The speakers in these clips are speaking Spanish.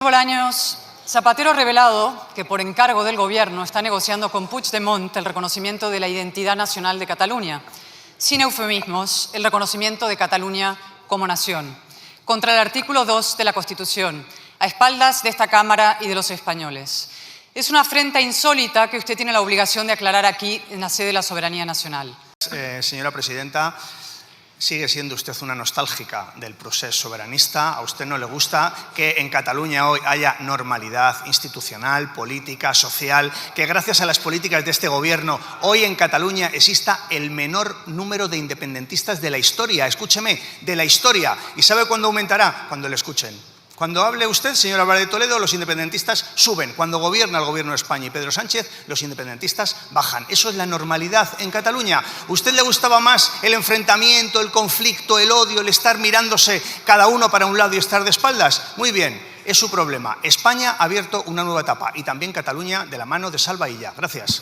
Bolaños, Zapatero ha revelado que por encargo del Gobierno está negociando con Puigdemont el reconocimiento de la identidad nacional de Cataluña. Sin eufemismos, el reconocimiento de Cataluña como nación, contra el artículo 2 de la Constitución, a espaldas de esta Cámara y de los españoles. Es una afrenta insólita que usted tiene la obligación de aclarar aquí en la sede de la soberanía nacional. Señora presidenta, sigue siendo usted una nostálgica del proceso soberanista. A usted no le gusta que en Cataluña hoy haya normalidad institucional, política, social, que gracias a las políticas de este Gobierno hoy en Cataluña exista el menor número de independentistas de la historia. Escúcheme, de la historia. ¿Y sabe cuándo aumentará? Cuando le escuchen. Cuando hable usted, señor Álvarez de Toledo, los independentistas suben. Cuando gobierna el Gobierno de España y Pedro Sánchez, los independentistas bajan. Eso es la normalidad en Cataluña. ¿A usted le gustaba más el enfrentamiento, el conflicto, el odio, el estar mirándose cada uno para un lado y estar de espaldas? Muy bien, es su problema. España ha abierto una nueva etapa y también Cataluña de la mano de Salva Illa. Gracias.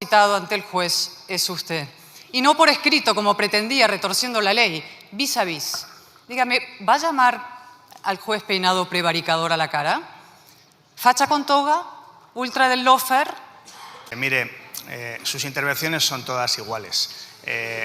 Citado ante el juez es usted. Y no por escrito, como pretendía, retorciendo la ley, vis a vis. Dígame, ¿va a llamar al juez peinado prevaricador a la cara? ¿Facha con toga? ¿Ultra del lofer? Mire, sus intervenciones son todas iguales.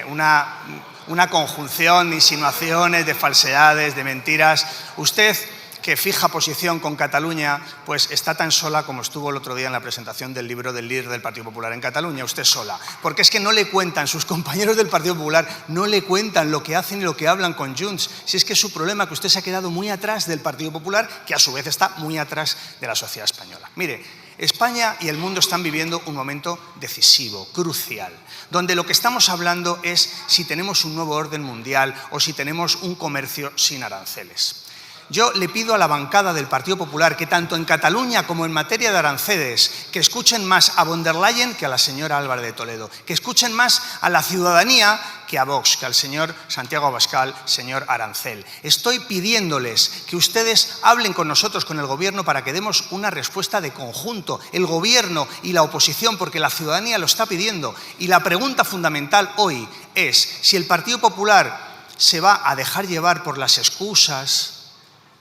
Una conjunción de insinuaciones, de falsedades, de mentiras. Usted, que fija posición con Cataluña, pues está tan sola como estuvo el otro día en la presentación del libro del líder del Partido Popular en Cataluña, usted sola. Porque es que no le cuentan, sus compañeros del Partido Popular no le cuentan lo que hacen y lo que hablan con Junts. Si es que es su problema, que usted se ha quedado muy atrás del Partido Popular, que a su vez está muy atrás de la sociedad española. Mire, España y el mundo están viviendo un momento decisivo, crucial, donde lo que estamos hablando es si tenemos un nuevo orden mundial o si tenemos un comercio sin aranceles. Yo le pido a la bancada del Partido Popular que tanto en Cataluña como en materia de aranceles, que escuchen más a von der Leyen que a la señora Álvarez de Toledo, que escuchen más a la ciudadanía que a Vox, que al señor Santiago Abascal, señor Arancel. Estoy pidiéndoles que ustedes hablen con nosotros, con el Gobierno, para que demos una respuesta de conjunto, el Gobierno y la oposición, porque la ciudadanía lo está pidiendo. Y la pregunta fundamental hoy es si el Partido Popular se va a dejar llevar por las excusas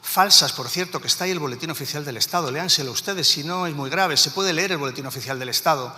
falsas, por cierto, que está ahí el Boletín Oficial del Estado, léanselo ustedes, si no es muy grave, se puede leer el Boletín Oficial del Estado,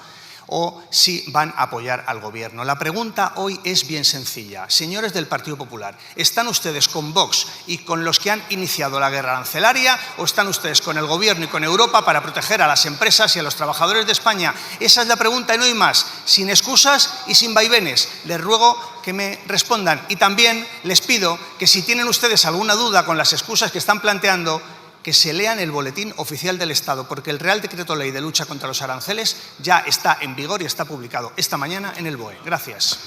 o si van a apoyar al Gobierno. La pregunta hoy es bien sencilla. Señores del Partido Popular, ¿están ustedes con Vox y con los que han iniciado la guerra arancelaria o están ustedes con el Gobierno y con Europa para proteger a las empresas y a los trabajadores de España? Esa es la pregunta y no hay más, sin excusas y sin vaivenes. Les ruego que me respondan y también les pido que si tienen ustedes alguna duda con las excusas que están planteando, que se lean el Boletín Oficial del Estado, porque el Real Decreto Ley de lucha contra los aranceles ya está en vigor y está publicado esta mañana en el BOE. Gracias.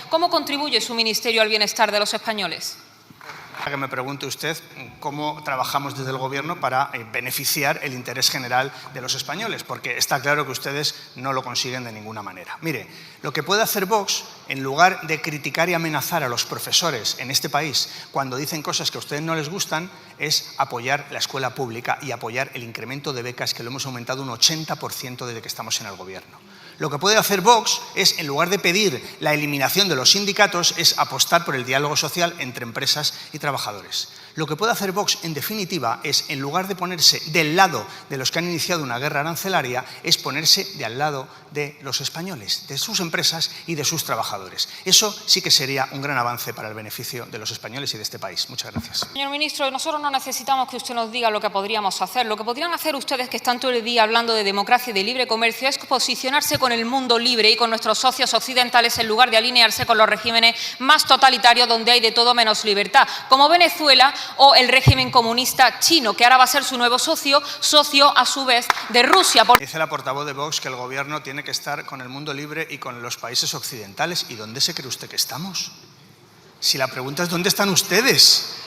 ¿Cómo contribuye su ministerio al bienestar de los españoles? Que me pregunte usted cómo trabajamos desde el Gobierno para beneficiar el interés general de los españoles, porque está claro que ustedes no lo consiguen de ninguna manera. Mire, lo que puede hacer Vox, en lugar de criticar y amenazar a los profesores en este país cuando dicen cosas que a ustedes no les gustan, es apoyar la escuela pública y apoyar el incremento de becas, que lo hemos aumentado un 80% desde que estamos en el Gobierno. Lo que puede hacer Vox es, en lugar de pedir la eliminación de los sindicatos, es apostar por el diálogo social entre empresas y trabajadores. Lo que puede hacer Vox, en definitiva, es, en lugar de ponerse del lado de los que han iniciado una guerra arancelaria, es ponerse de al lado de los españoles, de sus empresas y de sus trabajadores. Eso sí que sería un gran avance para el beneficio de los españoles y de este país. Muchas gracias. Señor ministro, nosotros no necesitamos que usted nos diga lo que podríamos hacer. Lo que podrían hacer ustedes, que están todo el día hablando de democracia y de libre comercio, es posicionarse con el mundo libre y con nuestros socios occidentales en lugar de alinearse con los regímenes más totalitarios donde hay de todo menos libertad, como Venezuela o el régimen comunista chino, que ahora va a ser su nuevo socio a su vez de Rusia. Dice la portavoz de Vox que el Gobierno tiene que estar con el mundo libre y con los países occidentales. ¿Y dónde se cree usted que estamos? Si la pregunta es ¿dónde están ustedes?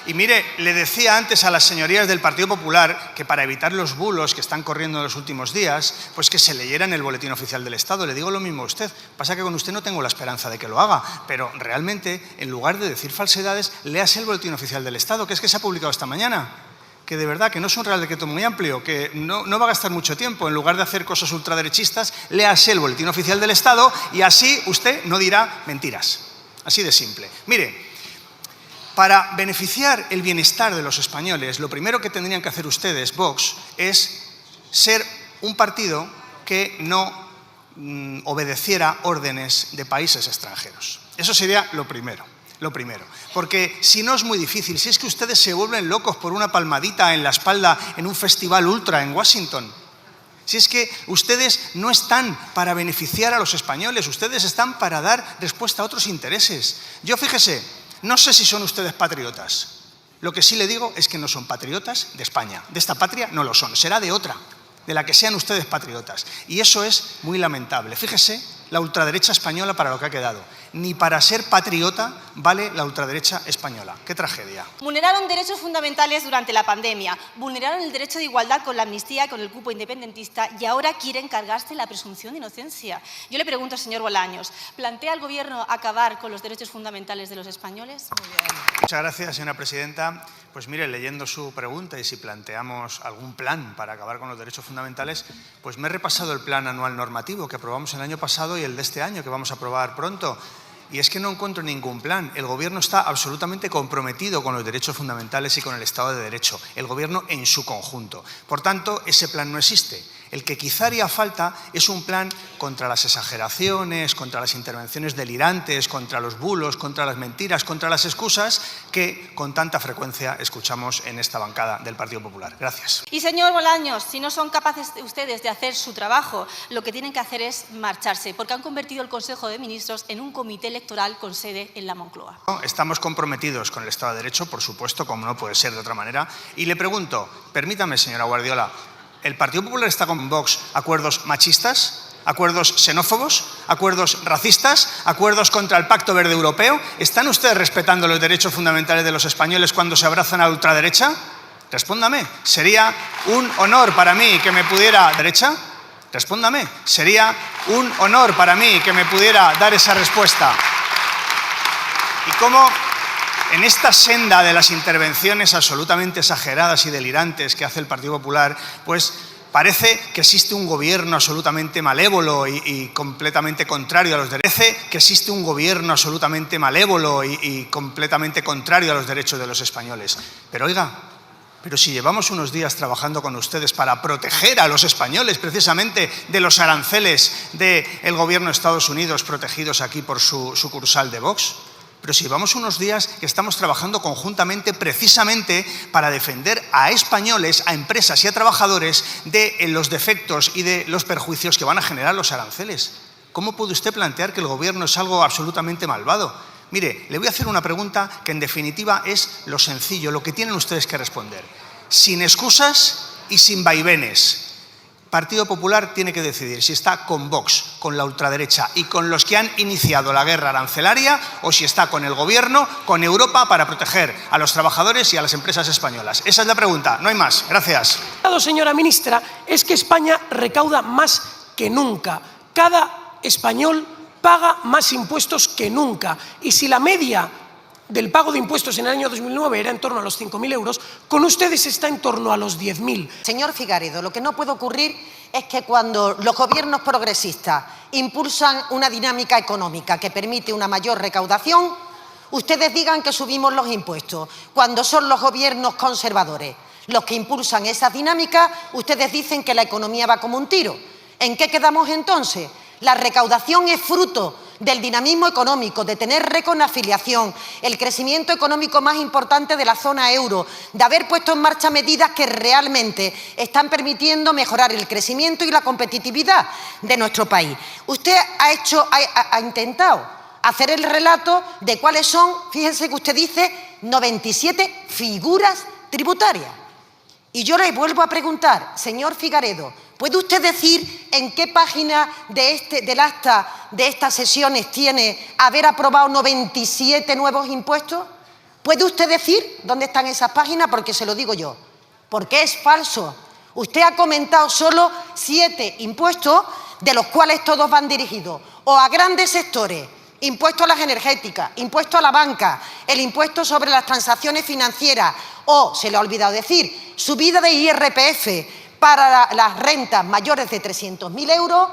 Y mire, le decía antes a las señorías del Partido Popular que para evitar los bulos que están corriendo en los últimos días, pues que se leyeran el Boletín Oficial del Estado. Le digo lo mismo a usted. Pasa que con usted no tengo la esperanza de que lo haga, pero realmente, en lugar de decir falsedades, léase el Boletín Oficial del Estado, que es que se ha publicado esta mañana. Que de verdad que no es un Real Decreto muy amplio, que no va a gastar mucho tiempo. En lugar de hacer cosas ultraderechistas, léase el Boletín Oficial del Estado y así usted no dirá mentiras. Así de simple. Mire, Para beneficiar el bienestar de los españoles, lo primero que tendrían que hacer ustedes, Vox, es ser un partido que no obedeciera órdenes de países extranjeros. Eso sería lo primero. Porque si no es muy difícil, si es que ustedes se vuelven locos por una palmadita en la espalda en un festival ultra en Washington, si es que ustedes no están para beneficiar a los españoles, ustedes están para dar respuesta a otros intereses. Yo, fíjese, no sé si son ustedes patriotas. Lo que sí le digo es que no son patriotas de España. De esta patria no lo son, será de otra, de la que sean ustedes patriotas. Y eso es muy lamentable. Fíjese la ultraderecha española para lo que ha quedado. Ni para ser patriota vale la ultraderecha española. ¡Qué tragedia! Vulneraron derechos fundamentales durante la pandemia, vulneraron el derecho de igualdad con la amnistía, con el cupo independentista y ahora quieren cargarse la presunción de inocencia. Yo le pregunto, señor Bolaños, ¿plantea el Gobierno acabar con los derechos fundamentales de los españoles? Muy bien. Muchas gracias, señora presidenta. Pues mire, leyendo su pregunta y si planteamos algún plan para acabar con los derechos fundamentales, pues me he repasado el plan anual normativo que aprobamos el año pasado y el de este año que vamos a aprobar pronto. Y es que no encuentro ningún plan. El Gobierno está absolutamente comprometido con los derechos fundamentales y con el Estado de Derecho. El Gobierno en su conjunto. Por tanto, ese plan no existe. El que quizá haría falta es un plan contra las exageraciones, contra las intervenciones delirantes, contra los bulos, contra las mentiras, contra las excusas que con tanta frecuencia escuchamos en esta bancada del Partido Popular. Gracias. Y señor Bolaños, si no son capaces ustedes de hacer su trabajo, lo que tienen que hacer es marcharse, porque han convertido el Consejo de Ministros en un comité electoral con sede en la Moncloa. Estamos comprometidos con el Estado de Derecho, por supuesto, como no puede ser de otra manera. Y le pregunto, permítame, señora Guardiola, ¿el Partido Popular está con Vox acuerdos machistas, acuerdos xenófobos, acuerdos racistas, acuerdos contra el Pacto Verde Europeo? ¿Están ustedes respetando los derechos fundamentales de los españoles cuando se abrazan a la ultraderecha? Respóndame. ¿Sería un honor para mí que me pudiera... ¿Derecha? Respóndame. Sería un honor para mí que me pudiera dar esa respuesta. ¿Y cómo en esta senda de las intervenciones absolutamente exageradas y delirantes que hace el Partido Popular, pues parece que existe un gobierno absolutamente malévolo y completamente contrario a los derechos? Parece que existe un gobierno absolutamente malévolo y completamente contrario a los derechos de los españoles. Pero oiga, pero si llevamos unos días trabajando con ustedes para proteger a los españoles precisamente de los aranceles del gobierno de Estados Unidos protegidos aquí por su sucursal de Vox. Pero si llevamos unos días que estamos trabajando conjuntamente precisamente para defender a españoles, a empresas y a trabajadores de los defectos y de los perjuicios que van a generar los aranceles. ¿Cómo puede usted plantear que el gobierno es algo absolutamente malvado? Mire, le voy a hacer una pregunta que en definitiva es lo sencillo, lo que tienen ustedes que responder. Sin excusas y sin vaivenes. Partido Popular tiene que decidir si está con Vox, con la ultraderecha y con los que han iniciado la guerra arancelaria o si está con el Gobierno, con Europa para proteger a los trabajadores y a las empresas españolas. Esa es la pregunta, no hay más. Gracias. Señora ministra, es que España recauda más que nunca. Cada español paga más impuestos que nunca. Y si la media del pago de impuestos en el año 2009 era en torno a los 5.000 euros, con ustedes está en torno a los 10.000. Señor Figaredo, lo que no puede ocurrir es que cuando los gobiernos progresistas impulsan una dinámica económica que permite una mayor recaudación, ustedes digan que subimos los impuestos. Cuando son los gobiernos conservadores los que impulsan esa dinámica, ustedes dicen que la economía va como un tiro. ¿En qué quedamos entonces? La recaudación es fruto del dinamismo económico, de tener récord en afiliación, el crecimiento económico más importante de la zona euro, de haber puesto en marcha medidas que realmente están permitiendo mejorar el crecimiento y la competitividad de nuestro país. Usted ha intentado hacer el relato de cuáles son, fíjense que usted dice, 97 figuras tributarias. Y yo le vuelvo a preguntar, señor Figaredo, ¿puede usted decir en qué página del acta de estas sesiones tiene haber aprobado 97 nuevos impuestos? ¿Puede usted decir dónde están esas páginas? Porque se lo digo yo. Porque es falso. Usted ha comentado solo 7 impuestos, de los cuales todos van dirigidos o a grandes sectores. Impuesto a las energéticas, impuesto a la banca, el impuesto sobre las transacciones financieras o, se le ha olvidado decir, subida de IRPF para las rentas mayores de 300.000 euros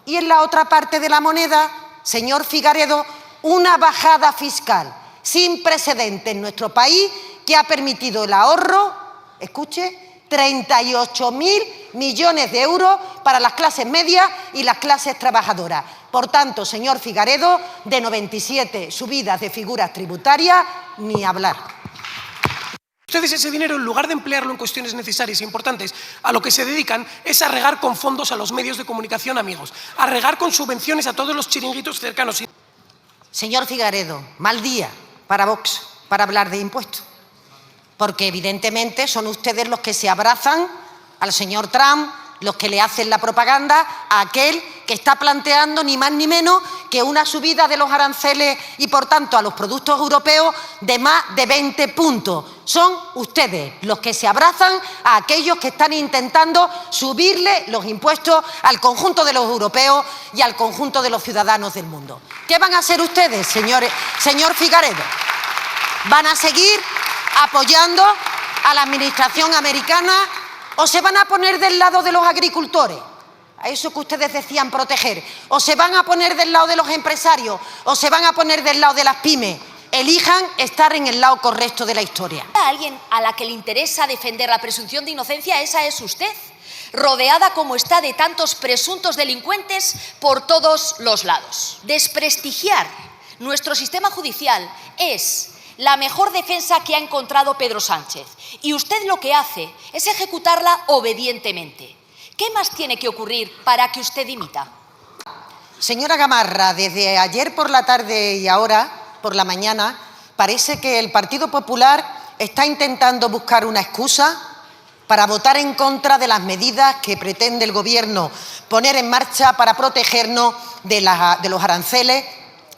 y en la otra parte de la moneda, señor Figaredo, una bajada fiscal sin precedentes en nuestro país, que ha permitido el ahorro, escuche, 38.000 millones de euros para las clases medias y las clases trabajadoras. Por tanto, señor Figaredo, de 97 subidas de figuras tributarias, ni hablar. Ustedes ese dinero, en lugar de emplearlo en cuestiones necesarias e importantes, a lo que se dedican es a regar con fondos a los medios de comunicación amigos, a regar con subvenciones a todos los chiringuitos cercanos. Señor Figaredo, mal día para Vox para hablar de impuestos, porque evidentemente son ustedes los que se abrazan al señor Trump, los que le hacen la propaganda a aquel que está planteando ni más ni menos que una subida de los aranceles y, por tanto, a los productos europeos de más de 20 puntos. Son ustedes los que se abrazan a aquellos que están intentando subirle los impuestos al conjunto de los europeos y al conjunto de los ciudadanos del mundo. ¿Qué van a hacer ustedes, señor Figaredo? ¿Van a seguir apoyando a la administración americana o se van a poner del lado de los agricultores, a eso que ustedes decían proteger, o se van a poner del lado de los empresarios, o se van a poner del lado de las pymes? Elijan estar en el lado correcto de la historia. Alguien a la que le interesa defender la presunción de inocencia, esa es usted, rodeada como está de tantos presuntos delincuentes por todos los lados. Desprestigiar nuestro sistema judicial es la mejor defensa que ha encontrado Pedro Sánchez. Y usted lo que hace es ejecutarla obedientemente. ¿Qué más tiene que ocurrir para que usted dimita? Señora Gamarra, desde ayer por la tarde y ahora por la mañana, parece que el Partido Popular está intentando buscar una excusa para votar en contra de las medidas que pretende el Gobierno poner en marcha para protegernos de los aranceles,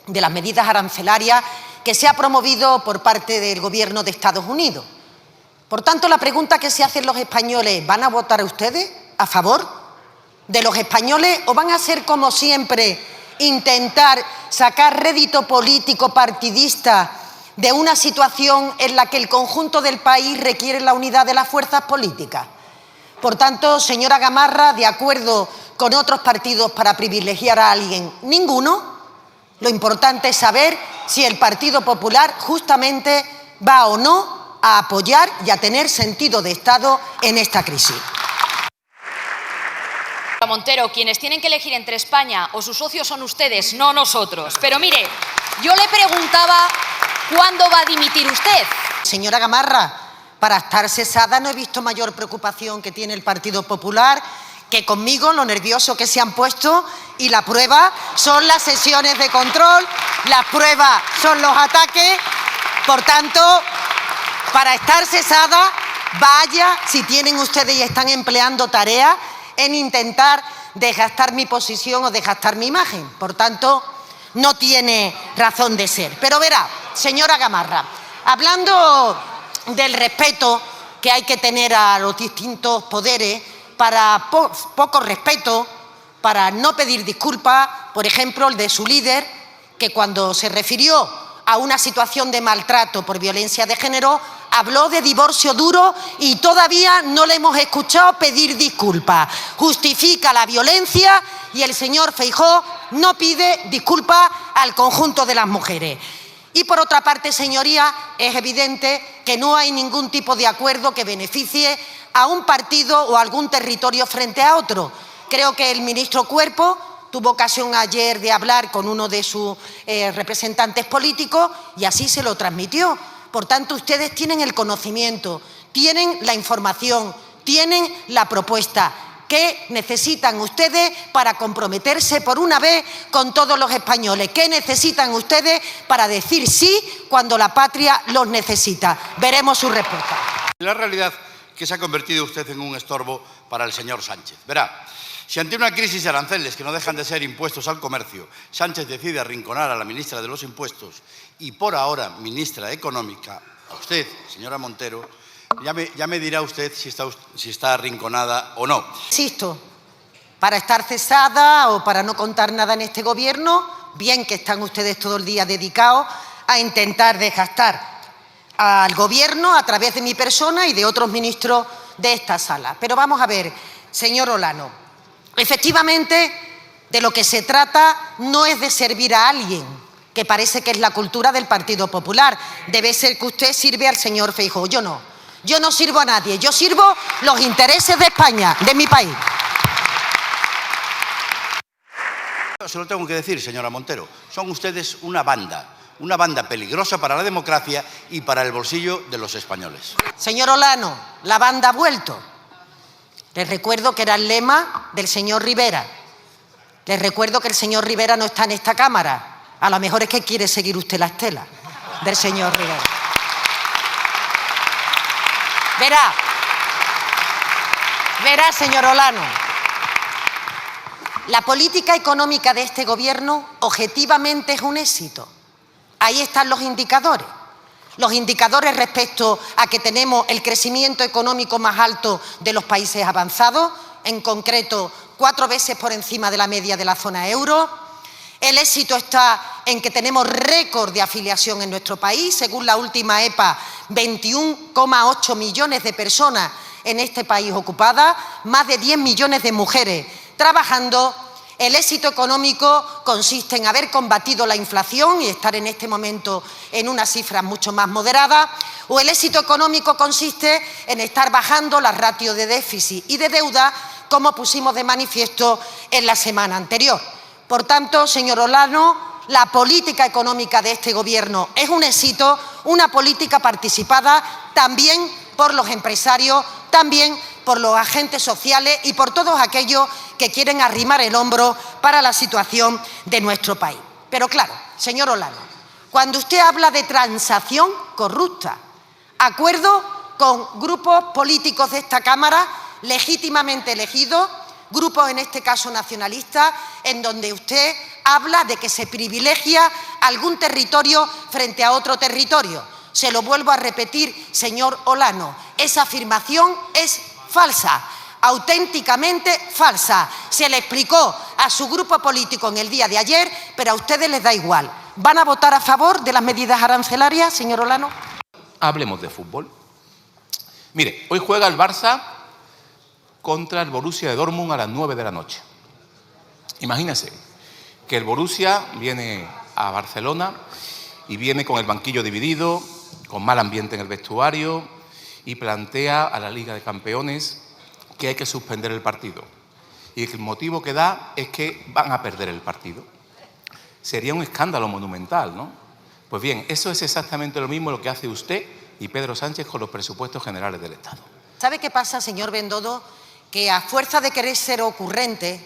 de las medidas arancelarias que se ha promovido por parte del Gobierno de Estados Unidos. Por tanto, la pregunta que se hacen los españoles, ¿van a votar ustedes a favor de los españoles o van a ser, como siempre, intentar sacar rédito político partidista de una situación en la que el conjunto del país requiere la unidad de las fuerzas políticas? Por tanto, señora Gamarra, de acuerdo con otros partidos para privilegiar a alguien, ninguno. Lo importante es saber si el Partido Popular justamente va o no a apoyar y a tener sentido de Estado en esta crisis. Montero, quienes tienen que elegir entre España o sus socios son ustedes, no nosotros. Pero mire, yo le preguntaba ¿cuándo va a dimitir usted? Señora Gamarra, para estar cesada no he visto mayor preocupación que tiene el Partido Popular que conmigo, lo nervioso que se han puesto, y la prueba son las sesiones de control, la prueba son los ataques. Por tanto, para estar cesada, vaya, si tienen ustedes y están empleando tareas en intentar desgastar mi posición o desgastar mi imagen. Por tanto, no tiene razón de ser. Pero verá, señora Gamarra, hablando del respeto que hay que tener a los distintos poderes, para poco respeto, para no pedir disculpas, por ejemplo, el de su líder, que cuando se refirió a una situación de maltrato por violencia de género, habló de divorcio duro y todavía no le hemos escuchado pedir disculpas. Justifica la violencia y el señor Feijóo no pide disculpas al conjunto de las mujeres. Y por otra parte, señoría, es evidente que no hay ningún tipo de acuerdo que beneficie a un partido o a algún territorio frente a otro. Creo que el ministro Cuerpo tuvo ocasión ayer de hablar con uno de sus representantes políticos y así se lo transmitió. Por tanto, ustedes tienen el conocimiento, tienen la información, tienen la propuesta. ¿Qué necesitan ustedes para comprometerse por una vez con todos los españoles? ¿Qué necesitan ustedes para decir sí cuando la patria los necesita? Veremos su respuesta. La realidad es que se ha convertido usted en un estorbo para el señor Sánchez. Verá, si ante una crisis de aranceles que no dejan de ser impuestos al comercio, Sánchez decide arrinconar a la ministra de los Impuestos y por ahora ministra Económica, a usted, señora Montero, ya me dirá usted si está arrinconada o no. Insisto, para estar cesada o para no contar nada en este Gobierno, bien que están ustedes todo el día dedicados a intentar desgastar al Gobierno a través de mi persona y de otros ministros de esta sala. Pero vamos a ver, señor Olano, efectivamente de lo que se trata no es de servir a alguien, que parece que es la cultura del Partido Popular. Debe ser que usted sirve al señor Feijóo. Yo no. Yo no sirvo a nadie. Yo sirvo los intereses de España, de mi país. Se lo tengo que decir, señora Montero. Son ustedes una banda peligrosa para la democracia y para el bolsillo de los españoles. Señor Olano, la banda ha vuelto. Les recuerdo que era el lema del señor Rivera. Les recuerdo que el señor Rivera no está en esta Cámara. A lo mejor es que quiere seguir usted la estela del señor Rivera. Verá, señor Olano. La política económica de este gobierno objetivamente es un éxito. Ahí están los indicadores. Los indicadores respecto a que tenemos el crecimiento económico más alto de los países avanzados, en concreto 4 veces por encima de la media de la zona euro. El éxito está en que tenemos récord de afiliación en nuestro país. Según la última EPA, 21,8 millones de personas en este país ocupadas, más de 10 millones de mujeres trabajando. El éxito económico consiste en haber combatido la inflación y estar en este momento en unas cifras mucho más moderadas, o el éxito económico consiste en estar bajando la ratio de déficit y de deuda, como pusimos de manifiesto en la semana anterior. Por tanto, señor Olano, la política económica de este Gobierno es un éxito, una política participada también por los empresarios, también por los agentes sociales y por todos aquellos que quieren arrimar el hombro para la situación de nuestro país. Pero claro, señor Olano, cuando usted habla de transacción corrupta, acuerdo con grupos políticos de esta Cámara legítimamente elegidos, grupos en este caso nacionalistas, en donde usted habla de que se privilegia algún territorio frente a otro territorio. Se lo vuelvo a repetir, señor Olano, esa afirmación es falsa, auténticamente falsa. Se le explicó a su grupo político en el día de ayer, pero a ustedes les da igual. ¿Van a votar a favor de las medidas arancelarias, señor Olano? Hablemos de fútbol. Mire, hoy juega el Barça contra el Borussia de Dortmund a las 9 de la noche. Imagínense que el Borussia viene a Barcelona y viene con el banquillo dividido, con mal ambiente en el vestuario, y plantea a la Liga de Campeones que hay que suspender el partido. Y el motivo que da es que van a perder el partido. Sería un escándalo monumental, ¿no? Pues bien, eso es exactamente lo mismo lo que hace usted y Pedro Sánchez con los presupuestos generales del Estado. ¿Sabe qué pasa, señor Bendodo? Que a fuerza de querer ser ocurrente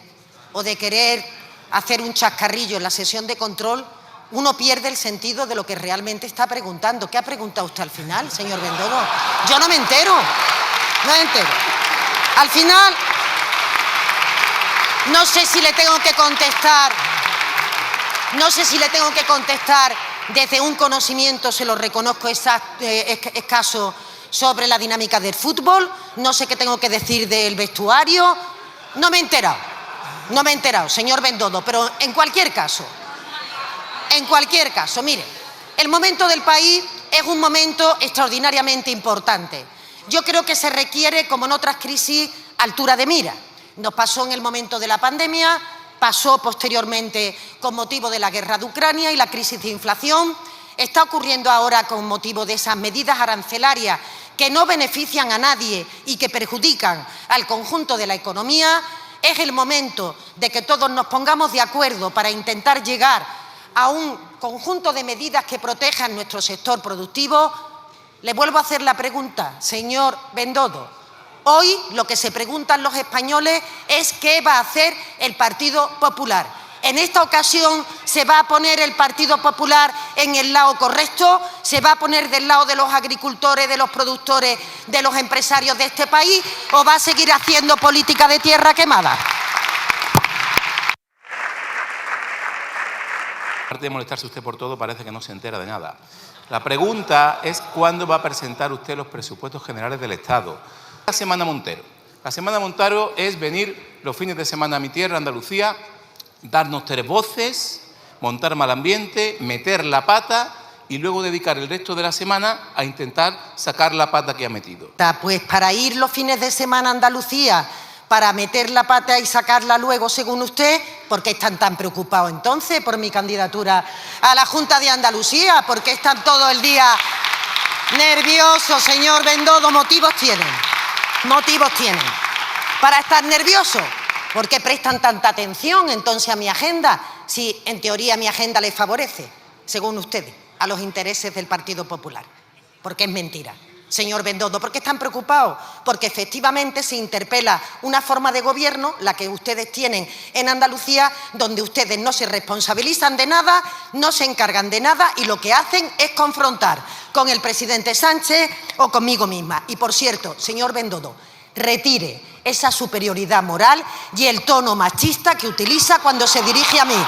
o de querer hacer un chascarrillo en la sesión de control, uno pierde el sentido de lo que realmente está preguntando. ¿Qué ha preguntado usted al final, señor Bendodo? Yo no me entero. No me entero. Al final, no sé si le tengo que contestar. No sé si le tengo que contestar desde un conocimiento, se lo reconozco, escaso sobre la dinámica del fútbol. No sé qué tengo que decir del vestuario. No me he enterado, señor Bendodo, pero en cualquier caso, mire, el momento del país es un momento extraordinariamente importante. Yo creo que se requiere, como en otras crisis, altura de mira. Nos pasó en el momento de la pandemia, pasó posteriormente con motivo de la guerra de Ucrania y la crisis de inflación. Está ocurriendo ahora con motivo de esas medidas arancelarias que no benefician a nadie y que perjudican al conjunto de la economía. Es el momento de que todos nos pongamos de acuerdo para intentar llegar a un conjunto de medidas que protejan nuestro sector productivo. Le vuelvo a hacer la pregunta, señor Bendodo. Hoy lo que se preguntan los españoles es qué va a hacer el Partido Popular. En esta ocasión, ¿se va a poner el Partido Popular en el lado correcto? ¿Se va a poner del lado de los agricultores, de los productores, de los empresarios de este país? ¿O va a seguir haciendo política de tierra quemada? Aparte de molestarse usted por todo, parece que no se entera de nada. La pregunta es cuándo va a presentar usted los presupuestos generales del Estado. La Semana Montero. La Semana Montero es venir los fines de semana a mi tierra, Andalucía, darnos 3 voces, montar mal ambiente, meter la pata y luego dedicar el resto de la semana a intentar sacar la pata que ha metido. Pues para ir los fines de semana a Andalucía, para meter la pata y sacarla luego, según usted, ¿Por qué están tan preocupados entonces por mi candidatura a la Junta de Andalucía? ¿Por qué están todo el día nerviosos, señor Bendodo? Motivos tienen. Motivos tienen para estar nerviosos. ¿Por qué prestan tanta atención entonces a mi agenda? Si en teoría mi agenda les favorece, según ustedes, a los intereses del Partido Popular. Porque es mentira. Señor Bendodo, ¿por qué están preocupados? Porque efectivamente se interpela una forma de gobierno, la que ustedes tienen en Andalucía, donde ustedes no se responsabilizan de nada, no se encargan de nada y lo que hacen es confrontar con el presidente Sánchez o conmigo misma. Y por cierto, señor Bendodo, retire esa superioridad moral y el tono machista que utiliza cuando se dirige a mí.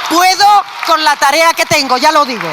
Puedo con la tarea que tengo, ya lo digo.